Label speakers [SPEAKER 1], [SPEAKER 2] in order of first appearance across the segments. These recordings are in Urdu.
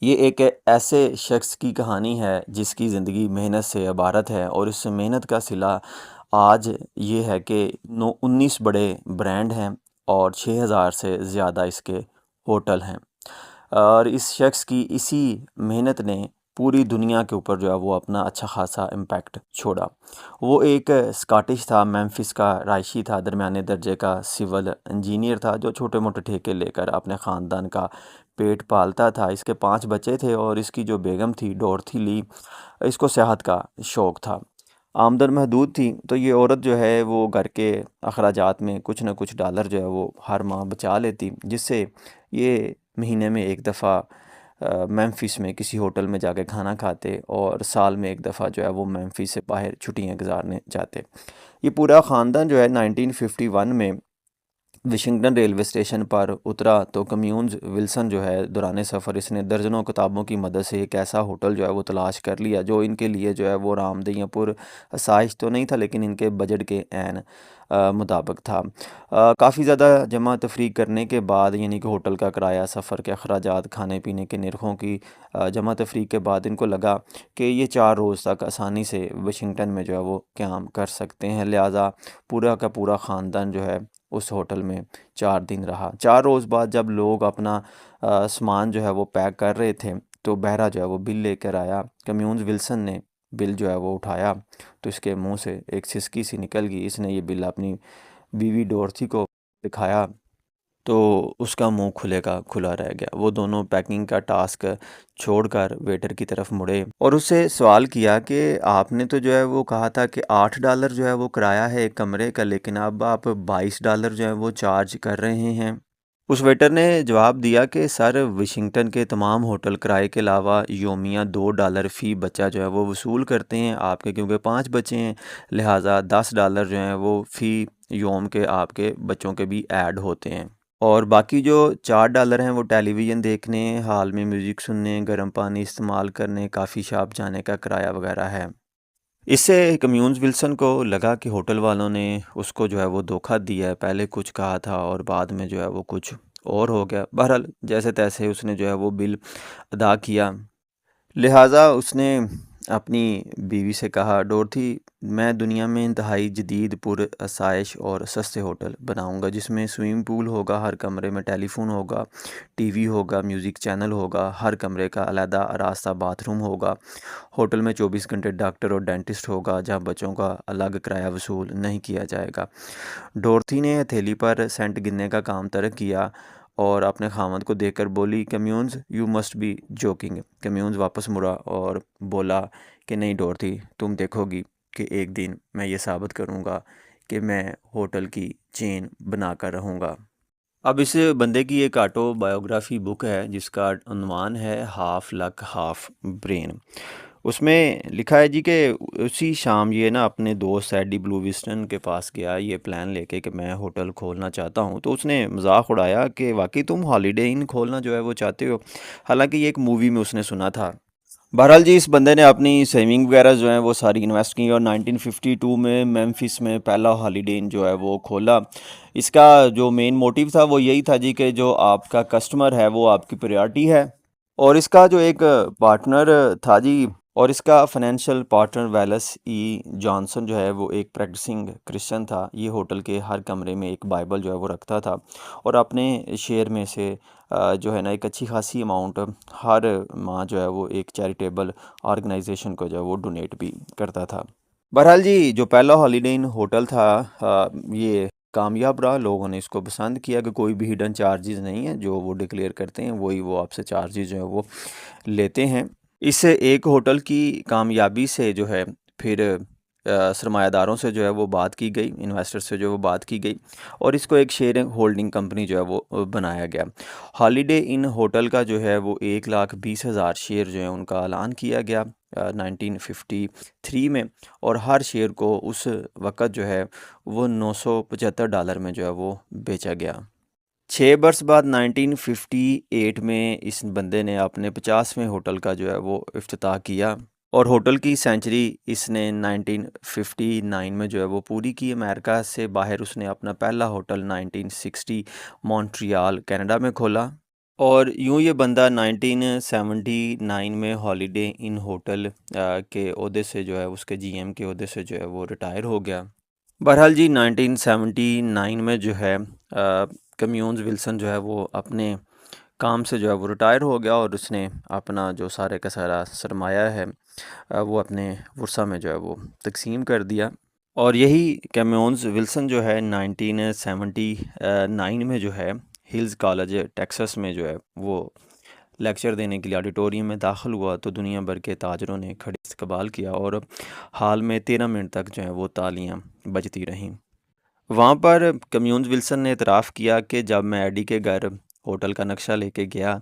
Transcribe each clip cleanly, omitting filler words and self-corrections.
[SPEAKER 1] یہ ایک ایسے شخص کی کہانی ہے جس کی زندگی محنت سے عبارت ہے، اور اس محنت کا صلہ آج یہ ہے کہ 19 بڑے برانڈ ہیں اور 6000 سے زیادہ اس کے ہوٹل ہیں، اور اس شخص کی اسی محنت نے پوری دنیا کے اوپر جو ہے وہ اپنا اچھا خاصا امپیکٹ چھوڑا۔ وہ ایک اسکاٹش تھا، میمفس کا رہائشی تھا، درمیانے درجے کا سول انجینئر تھا جو چھوٹے موٹے ٹھیکے لے کر اپنے خاندان کا پیٹ پالتا تھا۔ اس کے 5 بچے تھے اور اس کی جو بیگم تھی ڈورتھی لی، اس کو سیاحت کا شوق تھا۔ آمدن محدود تھی تو یہ عورت جو ہے وہ گھر کے اخراجات میں کچھ نہ کچھ ڈالر جو ہے وہ ہر ماہ بچا لیتی، جس سے یہ مہینے میں ایک دفعہ میمفس میں کسی ہوٹل میں جا کے کھانا کھاتے، اور سال میں ایک دفعہ جو ہے وہ میمفس سے باہر چھٹیاں گزارنے جاتے۔ یہ پورا خاندان جو ہے 1951 میں واشنگٹن ریلوے اسٹیشن پر اترا تو کمیونز ولسن جو ہے دوران سفر اس نے درجنوں کتابوں کی مدد سے ایک ایسا ہوٹل جو ہے وہ تلاش کر لیا جو ان کے لیے جو ہے وہ آرام دہ یا پر آسائش تو نہیں تھا، لیکن ان کے بجٹ کے عین مطابق تھا۔ کافی زیادہ جمع تفریق کرنے کے بعد، یعنی کہ ہوٹل کا کرایہ، سفر کے اخراجات، کھانے پینے کے نرخوں کی جمع تفریق کے بعد ان کو لگا کہ یہ 4 روز تک آسانی سے واشنگٹن میں جو ہے وہ قیام کر سکتے ہیں، لہٰذا پورا کا پورا خاندان جو ہے اس ہوٹل میں 4 دن رہا۔ 4 روز بعد جب لوگ اپنا سامان جو ہے وہ پیک کر رہے تھے تو بہرہ جو ہے وہ بل لے کر آیا۔ کمیونز ولسن نے بل جو ہے وہ اٹھایا تو اس کے منہ سے ایک سسکی سی نکل گئی۔ اس نے یہ بل اپنی بیوی ڈورتھی کو دکھایا تو اس کا منہ کھلے کا کھلا رہ گیا۔ وہ دونوں پیکنگ کا ٹاسک چھوڑ کر ویٹر کی طرف مڑے اور اس سے سوال کیا کہ آپ نے تو جو ہے وہ کہا تھا کہ $8 جو ہے وہ کرایہ ہے ایک کمرے کا، لیکن اب آپ $22 جو ہے وہ چارج کر رہے ہیں۔ اس ویٹر نے جواب دیا کہ سر، واشنگٹن کے تمام ہوٹل کرائے کے علاوہ یومیہ $2 فی بچہ جو ہے وہ وصول کرتے ہیں، آپ کے کیونکہ 5 بچے ہیں لہٰذا $10 جو ہیں وہ فی یوم کے آپ کے بچوں کے بھی ایڈ ہوتے ہیں، اور باقی جو $4 ہیں وہ ٹیلی ویژن دیکھنے، ہال میں میوزک سننے، گرم پانی استعمال کرنے، کافی شاپ جانے کا کرایہ وغیرہ ہے۔ اس سے کمیونز ولسن کو لگا کہ ہوٹل والوں نے اس کو جو ہے وہ دھوکہ دیا ہے، پہلے کچھ کہا تھا اور بعد میں جو ہے وہ کچھ اور ہو گیا۔ بہرحال جیسے تیسے اس نے جو ہے وہ بل ادا کیا، لہٰذا اس نے اپنی بیوی سے کہا، ڈورتھی، میں دنیا میں انتہائی جدید پر آسائش اور سستے ہوٹل بناؤں گا جس میں سوئمنگ پول ہوگا، ہر کمرے میں ٹیلی فون ہوگا، ٹی وی ہوگا، میوزک چینل ہوگا، ہر کمرے کا علیحدہ آراستہ باتھ روم ہوگا، ہوٹل میں 24 گھنٹے ڈاکٹر اور ڈینٹسٹ ہوگا جہاں بچوں کا الگ کرایہ وصول نہیں کیا جائے گا۔ ڈورتھی نے ہتھیلی پر سینٹ گننے کا کام ترک کیا اور اپنے خاوند کو دیکھ کر بولی، کمیونز یو مسٹ بی جوکنگ۔ کمیونز واپس مڑا اور بولا کہ نہیں ڈورتھی، تم دیکھو گی کہ ایک دن میں یہ ثابت کروں گا کہ میں ہوٹل کی چین بنا کر رہوں گا۔ اب اس بندے کی ایک آٹو بایوگرافی بک ہے جس کا عنوان ہے ہاف لک ہاف برین۔ اس میں لکھا ہے جی کہ اسی شام یہ نا اپنے دوست ایڈی بلو وسٹن کے پاس گیا یہ پلان لے کے کہ میں ہوٹل کھولنا چاہتا ہوں، تو اس نے مذاق اڑایا کہ واقعی تم ہالیڈے ان کھولنا جو ہے وہ چاہتے ہو، حالانکہ یہ ایک مووی میں اس نے سنا تھا۔ بہرحال جی اس بندے نے اپنی سیونگ وغیرہ جو ہیں وہ ساری انویسٹ کی اور 1952 میں میمفس میں پہلا ہالیڈے ان جو ہے وہ کھولا۔ اس کا جو مین موٹیو تھا وہ یہی تھا جی کہ جو آپ کا کسٹمر ہے وہ آپ کی پریورٹی ہے، اور اس کا جو ایک پارٹنر تھا جی، اور اس کا فائنینشیل پارٹنر ویلس ای جانسن جو ہے وہ ایک پریکٹسنگ کرسچن تھا۔ یہ ہوٹل کے ہر کمرے میں ایک بائبل جو ہے وہ رکھتا تھا اور اپنے شیئر میں سے جو ہے نا ایک اچھی خاصی اماؤنٹ ہر ماہ جو ہے وہ ایک چیریٹیبل آرگنائزیشن کو جو ہے وہ ڈونیٹ بھی کرتا تھا۔ بہرحال جی جو پہلا ہالیڈے ان ہوٹل تھا یہ کامیاب رہا، لوگوں نے اس کو پسند کیا کہ کوئی بھی ہڈن چارجز نہیں ہے، جو وہ ڈکلیئر کرتے ہیں وہی وہ آپ سے چارجز جو ہے وہ لیتے ہیں۔ اس ایک ہوٹل کی کامیابی سے جو ہے پھر سرمایہ داروں سے جو ہے وہ بات کی گئی، انویسٹر سے جو ہے وہ بات کی گئی اور اس کو ایک شیئر ہولڈنگ کمپنی جو ہے وہ بنایا گیا۔ ہالیڈے ان ہوٹل کا جو ہے وہ 1,20,000 شیئر جو ہے ان کا اعلان کیا گیا 1953 میں، اور ہر شیئر کو اس وقت جو ہے وہ $975 میں جو ہے وہ بیچا گیا۔ 6 برس بعد 1958 میں اس بندے نے اپنے 50ویں ہوٹل کا جو ہے وہ افتتاح کیا، اور ہوٹل کی سینچری اس نے 1959 میں جو ہے وہ پوری کی۔ امریکہ سے باہر اس نے اپنا پہلا ہوٹل 1960 مونٹریال کینیڈا میں کھولا، اور یوں یہ بندہ 1979 میں ہالیڈے ان ہوٹل کے عہدے سے جو ہے اس کے جی ایم کے عہدے سے جو ہے وہ ریٹائر ہو گیا۔ بہرحال جی 1979 میں جو ہے کمیونز ولسن جو ہے وہ اپنے کام سے جو ہے وہ ریٹائر ہو گیا، اور اس نے اپنا جو سارے کا سارا سرمایہ ہے وہ اپنے ورثہ میں جو ہے وہ تقسیم کر دیا۔ اور یہی کیمیونز ولسن جو ہے 1979 میں جو ہے ہلز کالج ٹیکسس میں جو ہے وہ لیکچر دینے کے لیے آڈیٹوریم میں داخل ہوا، تو دنیا بھر کے تاجروں نے کھڑے استقبال کیا اور حال میں 13 منٹ تک جو ہے وہ تالیاں بجتی رہیں۔ وہاں پر کمیونز ولسن نے اعتراف کیا کہ جب میں ایڈی کے گھر ہوٹل کا نقشہ لے کے گیا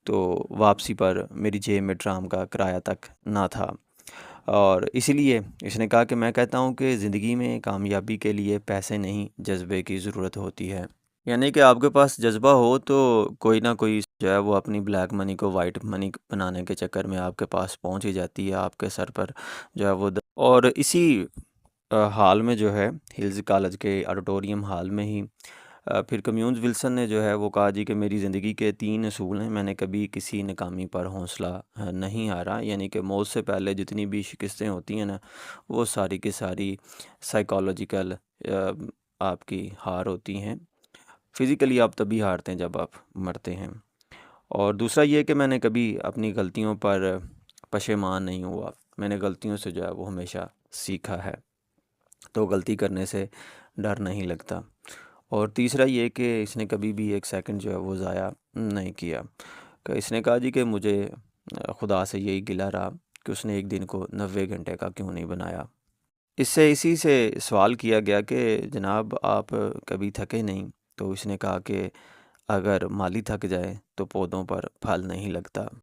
[SPEAKER 1] تو واپسی پر میری جیب میں ٹرام کا کرایہ تک نہ تھا، اور اسی لیے اس نے کہا کہ میں کہتا ہوں کہ زندگی میں کامیابی کے لیے پیسے نہیں، جذبے کی ضرورت ہوتی ہے۔ یعنی کہ آپ کے پاس جذبہ ہو تو کوئی نہ کوئی جو ہے وہ اپنی بلیک منی کو وائٹ منی بنانے کے چکر میں آپ کے پاس پہنچ ہی جاتی ہے، آپ کے سر پر جو ہے وہ اور اسی حال میں جو ہے ہلز کالج کے آڈیٹوریم حال میں ہی پھر کمیونز ولسن نے جو ہے وہ کہا جی کہ میری زندگی کے 3 اصول ہیں، میں نے کبھی کسی ناکامی پر حوصلہ نہیں ہارا، یعنی کہ موت سے پہلے جتنی بھی شکستیں ہوتی ہیں نا وہ ساری کی ساری سائیکالوجیکل آپ کی ہار ہوتی ہیں، فزیکلی آپ تبھی ہارتے ہیں جب آپ مرتے ہیں۔ اور دوسرا یہ کہ میں نے کبھی اپنی غلطیوں پر پشیمان نہیں ہوا، میں نے غلطیوں سے جو ہے وہ ہمیشہ سیکھا ہے، تو غلطی کرنے سے ڈر نہیں لگتا۔ اور تیسرا یہ کہ اس نے کبھی بھی ایک سیکنڈ جو ہے وہ ضائع نہیں کیا، کہ اس نے کہا جی کہ مجھے خدا سے یہی گلہ رہا کہ اس نے ایک دن کو 90 گھنٹے کا کیوں نہیں بنایا۔ اسی سے سوال کیا گیا کہ جناب آپ کبھی تھکے نہیں، تو اس نے کہا کہ اگر مالی تھک جائے تو پودوں پر پھل نہیں لگتا۔